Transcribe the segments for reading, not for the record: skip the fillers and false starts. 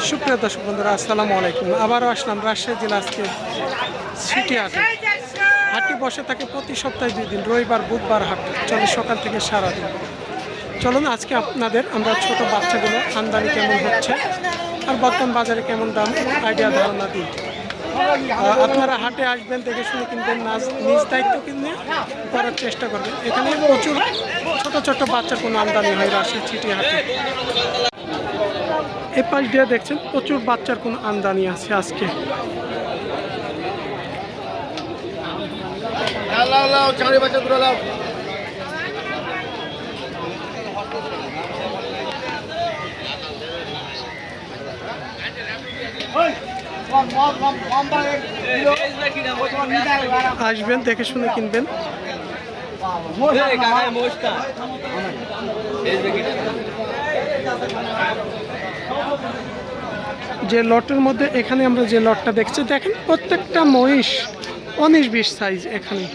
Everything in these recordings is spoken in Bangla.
সুপ্রিয় দর্শক বন্ধুরা, আসসালামু আলাইকুম। আবারও আসলাম রাজশাহী জেলা আজকে সিটি হাটে। হাটটি বসে থাকে প্রতি সপ্তাহে 2 দিন, রবিবার বুধবার হাট চলে সকাল থেকে সারাদিন। চলুন আজকে আমরা ছোট বাচ্চাগুলো আমদানি কেমন হচ্ছে আর বর্তমান বাজারে কেমন দাম আইডিয়া ধারণা দিই। আপনারা হাটে আসবেন, দেখে শুনে কিনবেন, নিজ দায়িত্ব কিনে করার চেষ্টা করবেন। এখানে প্রচুর ছোট ছোট বাচ্চার কোনো আমদানি হয় রাজশাহী সিটি হাটে। এই পাশ দিয়ে দেখছেন প্রচুর বাচ্চার কোনো আমদানি আছে আজকে। আসবেন, দেখে শুনে কিনবেন। যে লটের মধ্যে এখানে আমরা যে লটটা দেখছি, দেখেন প্রত্যেকটা মহিষ 19-20 সাইজ। এখানে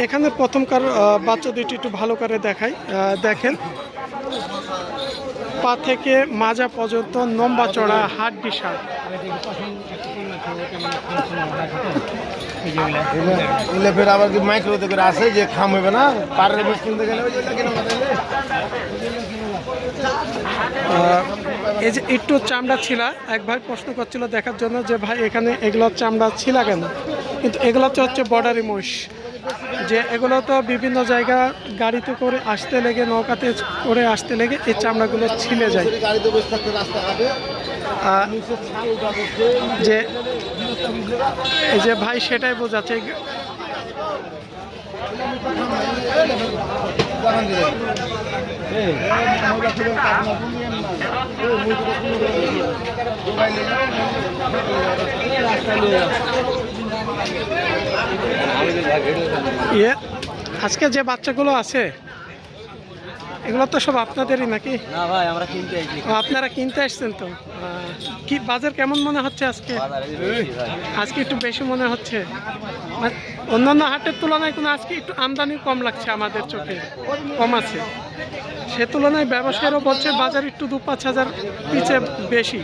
এখানে প্রথমকার বাচ্চা দুইটি একটু ভালো করে দেখাই। দেখেন পা থেকে মাজা পর্যন্ত লম্বা চড়া হাট বিশাল। আবার কি মাইক্রো করে আসে যে খাম হবে না পারের বস কিনতে গেলে এই যে একটু চামড়া ছিলা, এক ভাই প্রশ্ন করছিল দেখার জন্য যে ভাই এখানে এগুলোর চামড়া ছিলা কেন, কিন্তু এগুলো হচ্ছে বর্ডারি মহিষ। যে এগুলো তো বিভিন্ন জায়গা গাড়িতে করে আসতে লেগে, নৌকাতে করে আসতে লেগে এই চামড়াগুলো ছিলে যায়। যে এই যে ভাই সেটাই বোঝাচ্ছে। আজকে যে বাচ্চাগুলো আছে এগুলো তো সব আপনাদেরই নাকি? না ভাই, আমরা কিনতে আসছি। আপনারা কিনতে আসছেন তো? কি বাজার কেমন মনে হচ্ছে আজকে? আজকে একটু বেশি মনে হচ্ছে, অন্যান্য হাটের তুলনায় কোনো আজকে একটু আমদানি কম লাগছে, আমাদের চোখে কম আছে। সে তুলনায় ব্যবসায়ীরাও বলছে বাজার একটু 2-5 হাজার পিছে বেশি।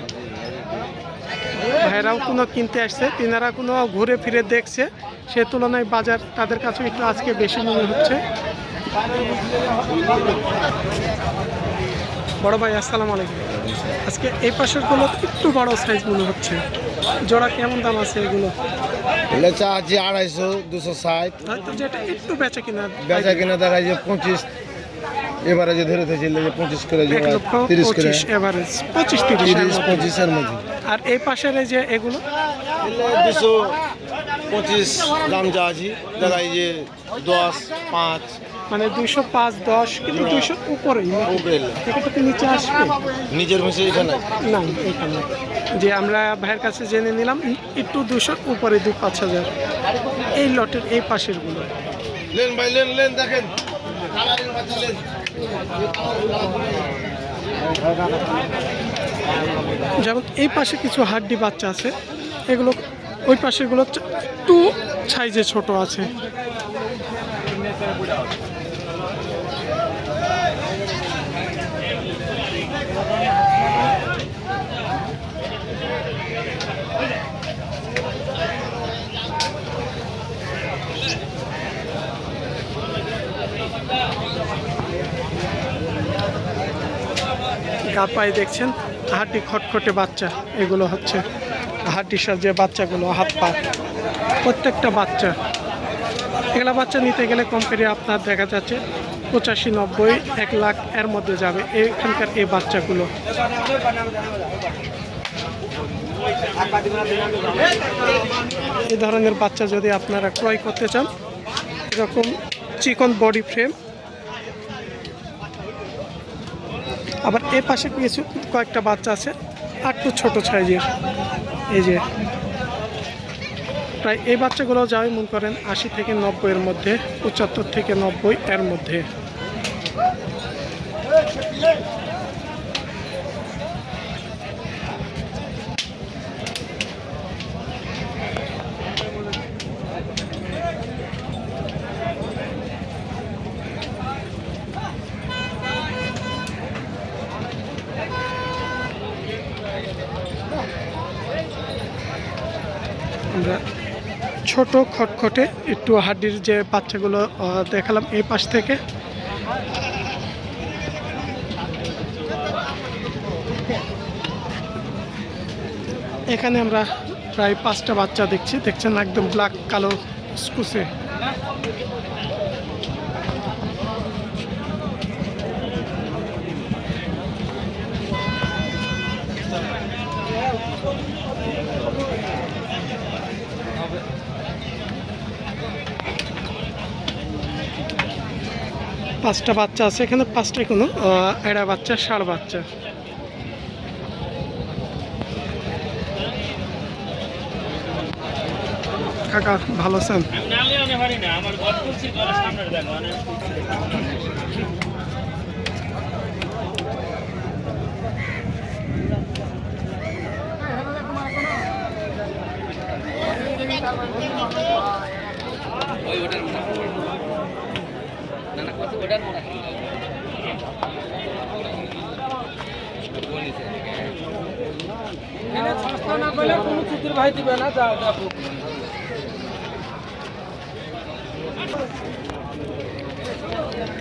ভাইরাও কোনো কিনতে আসছে, তিনারা কোনো ঘুরে ফিরে দেখছে, সে তুলনায় বাজার তাদের কাছে একটু আজকে বেশি মনে হচ্ছে। বড় ভাই আসসালামু আলাইকুম। আজকে এই পাশেরগুলো একটু বড় সাইজ মনে হচ্ছে, জোড়া কেমন দাম আছে এগুলো? চা আছে 250-260, হয়তো যেটা একটু বেচা কিনা দেখা যায় 25, এবারে যে ধরে যে 25 করে, 30 করে, এভারেজ 25-30 এর মধ্যে। আর এই পাশের এই যে এগুলো 225 দাম যা আছে, দেখা যায় যে 10-5, মানে 205-10, কিন্তু 200 উপরেই থেকে নিচে আসবে। নিজের মেশে এখানে না, এখানে যে আমরা ভাইয়ের কাছে জেনে নিলাম একটু 200 উপরে 2-5 হাজার এই লটের এই পাশের গুলো। লেন ভাই লেন দেখেন যেমন এই পাশে কিছু হাড্ডি বাচ্চা আছে, এগুলো ওই পাশের গুলো একটু সাইজে ছোট আছে। গা পায়ে দেখছেন হাড্ডি খটখটে বাচ্চা, এগুলো হচ্ছে হাড্ডির সাথে বাচ্চাগুলো, হাত পা প্রত্যেকটা বাচ্চা। এগুলা বাচ্চা নিতে গেলে কম করে আপনার দেখা যাচ্ছে 85-90-1 লাখ এর মধ্যে যাবে এখানকার এই বাচ্চাগুলো। এই ধরনের বাচ্চা যদি আপনারা ক্রয় করতে চান, এরকম চিকন বডি ফ্রেম। আবার এ পাশে কিছু কয়েকটা বাচ্চা আছে একটু ছোট সাইজের, এই যে প্রায় এই বাচ্চাগুলো যাই মনে করেন 80 থেকে 90 এর মধ্যে, 75 থেকে 90 এর মধ্যে। আমরা ছোট খটখটে একটু হাড্ডির যে বাচ্চাগুলো দেখালাম এই পাশ থেকে। এখানে আমরা প্রায় 5টা বাচ্চা দেখছি, দেখছেন একদম ব্ল্যাক কালো স্কুসে। পাঁচটা বাচ্চা আছে এখানে, 5টাই কোনো এড়া বাচ্চা, ষাঁড় বাচ্চা। কাকা ভালো আছেন?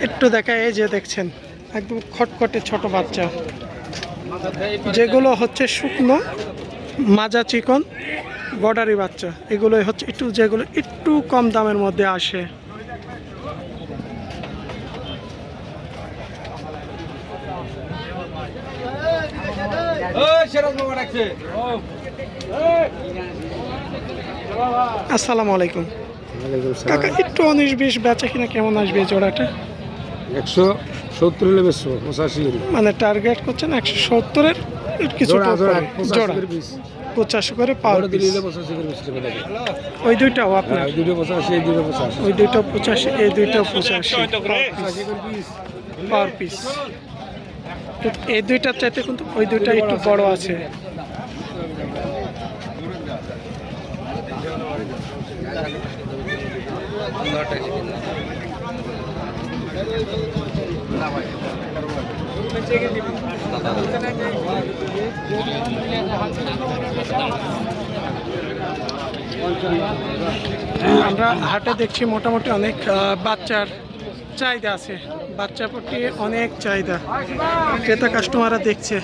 একটু দেখায়, এই যে দেখছেন একদম খটখটে ছোট বাচ্চা, যেগুলো হচ্ছে শুকনো মাজা চিকন বর্ডারি বাচ্চা। এগুলোই হচ্ছে একটু, যেগুলো একটু কম দামের মধ্যে আসে। আসসালামু আলাইকুম কাকা, একটু 19-20 বেচা কিনা কেমন আসবে এই জোড়াটা? 170 হলে বেশি, 85 মানে টার্গেট করছেন 170-এর কিছু জোড়া 85 করে পাওয়ার পিস। ওই দুইটাও আপনার? ওই দুইটা 85, এই দুইটাও 85 পাওয়ার পিস। এই দুইটার চাইতে কিন্তু ওই দুইটা একটু বড় আছে। আমরা হাটে দেখছি মোটামুটি অনেক বাচ্চার চাহিদা আছে, বাচ্চা প্রতি অনেক চাহিদা, ক্রেতা কাস্টমাররা দেখছে।